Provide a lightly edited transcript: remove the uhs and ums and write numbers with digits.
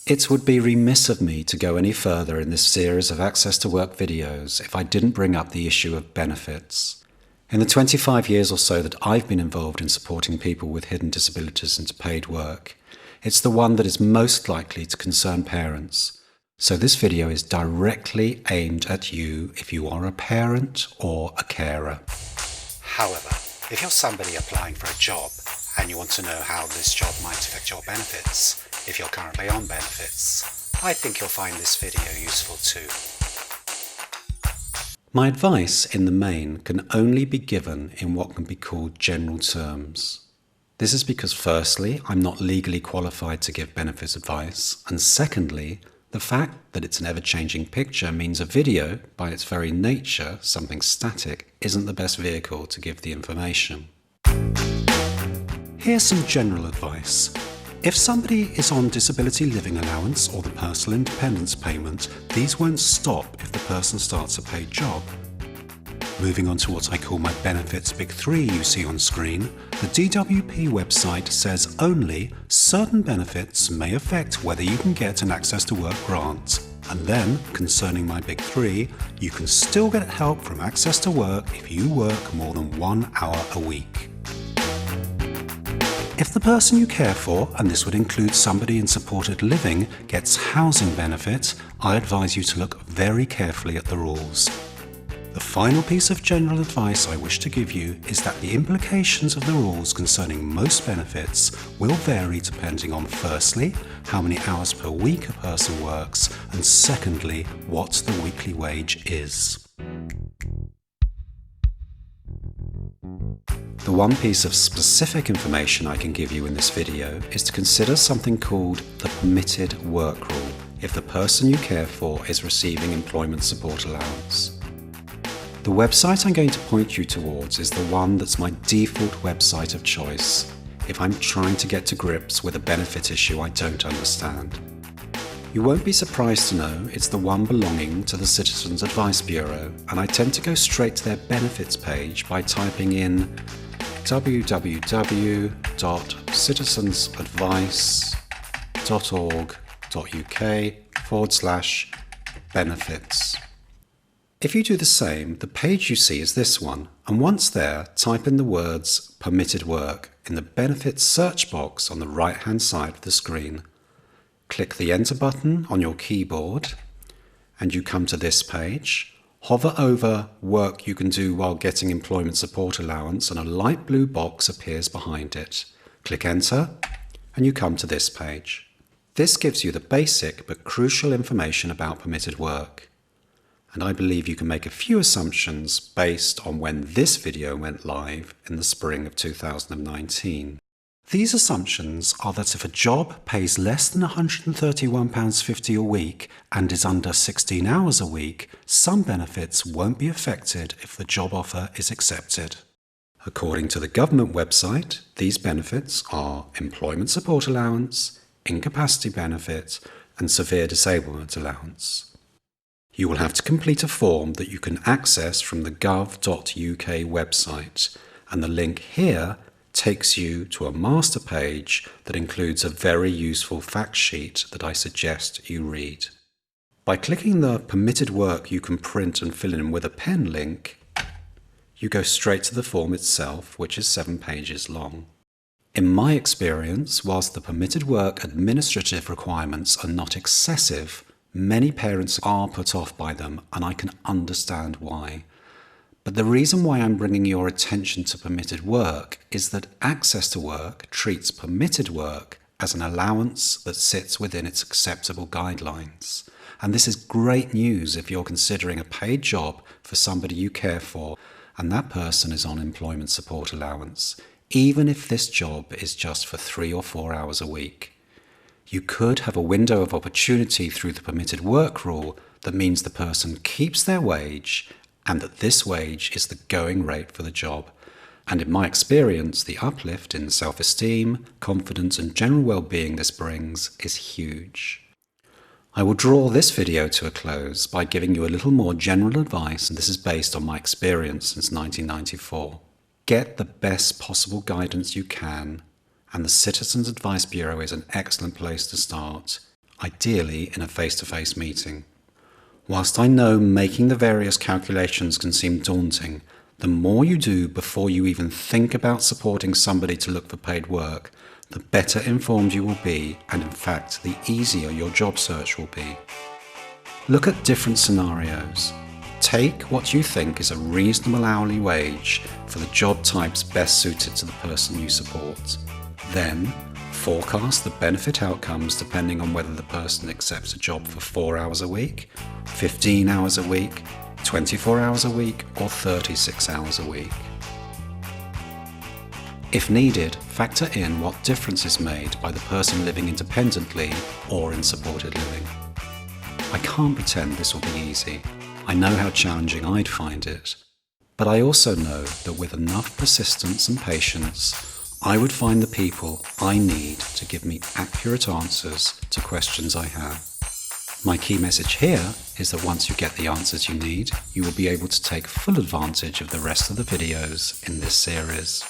It would be remiss of me to go any further in this series of Access to Work videos if I didn't bring up the issue of benefits. In the 25 years or so that I've been involved in supporting people with hidden disabilities into paid work, it's the one that is most likely to concern parents. So this video is directly aimed at you if you are a parent or a carer. However, if you're somebody applying for a job and you want to know how this job might affect your benefits, if you're currently on benefits, I think you'll find this video useful too. My advice in the main can only be given in what can be called general terms. This is because firstly, I'm not legally qualified to give benefits advice, and secondly, the fact that it's an ever-changing picture means a video, by its very nature, something static, isn't the best vehicle to give the information. Here's some general advice. If somebody is on disability living allowance or the personal independence payment, these won't stop if the person starts a paid job. Moving on to what I call my benefits big three you see on screen, the DWP website says only certain benefits may affect whether you can get an Access to Work grant. And then, concerning my big three, you can still get help from Access to Work if you work more than 1 hour a week. If the person you care for, and this would include somebody in supported living, gets housing benefit, I advise you to look very carefully at the rules. The final piece of general advice I wish to give you is that the implications of the rules concerning most benefits will vary depending on firstly, how many hours per week a person works, and secondly, what the weekly wage is. The one piece of specific information I can give you in this video is to consider something called the permitted work rule if the person you care for is receiving employment support allowance. The website I'm going to point you towards is the one that's my default website of choice if I'm trying to get to grips with a benefit issue I don't understand. You won't be surprised to know it's the one belonging to the Citizens Advice Bureau, and I tend to go straight to their benefits page by typing in www.citizensadvice.org.uk/benefits. If you do the same, the page you see is this one, and once there, type in the words permitted work in the benefits search box on the right-hand side of the screen. Click the enter button on your keyboard, and you come to this page. Hover over work you can do while getting employment support allowance, and a light blue box appears behind it. Click enter, and you come to this page. This gives you the basic but crucial information about permitted work. And I believe you can make a few assumptions based on when this video went live in the spring of 2019. These assumptions are that if a job pays less than £131.50 a week and is under 16 hours a week, some benefits won't be affected if the job offer is accepted. According to the government website, these benefits are employment support allowance, incapacity benefit, and severe disablement allowance. You will have to complete a form that you can access from the gov.uk website, and the link here takes you to a master page that includes a very useful fact sheet that I suggest you read. By clicking the permitted work you can print and fill in with a pen link, you go straight to the form itself, which is 7 pages long. In my experience, whilst the permitted work administrative requirements are not excessive, many parents are put off by them, and I can understand why. But the reason why I'm bringing your attention to permitted work is that Access to Work treats permitted work as an allowance that sits within its acceptable guidelines. And this is great news if you're considering a paid job for somebody you care for and that person is on employment support allowance, even if this job is just for 3 or 4 hours a week. You could have a window of opportunity through the permitted work rule that means the person keeps their wage and that this wage is the going rate for the job. And in my experience, the uplift in self-esteem, confidence and general well-being this brings is huge. I will draw this video to a close by giving you a little more general advice, and this is based on my experience since 1994. Get the best possible guidance you can, and the Citizens Advice Bureau is an excellent place to start. ideally in a face-to-face meeting. Whilst I know making the various calculations can seem daunting, the more you do before you even think about supporting somebody to look for paid work, the better informed you will be, and in fact, the easier your job search will be. Look at different scenarios. Take what you think is a reasonable hourly wage for the job types best suited to the person you support. Then, forecast the benefit outcomes depending on whether the person accepts a job for 4 hours a week, 15 hours a week, 24 hours a week, or 36 hours a week. If needed, factor in what difference is made by the person living independently or in supported living. I can't pretend this will be easy. I know how challenging I'd find it. But I also know that with enough persistence and patience, I would find the people I need to give me accurate answers to questions I have. My key message here is that once you get the answers you need, you will be able to take full advantage of the rest of the videos in this series.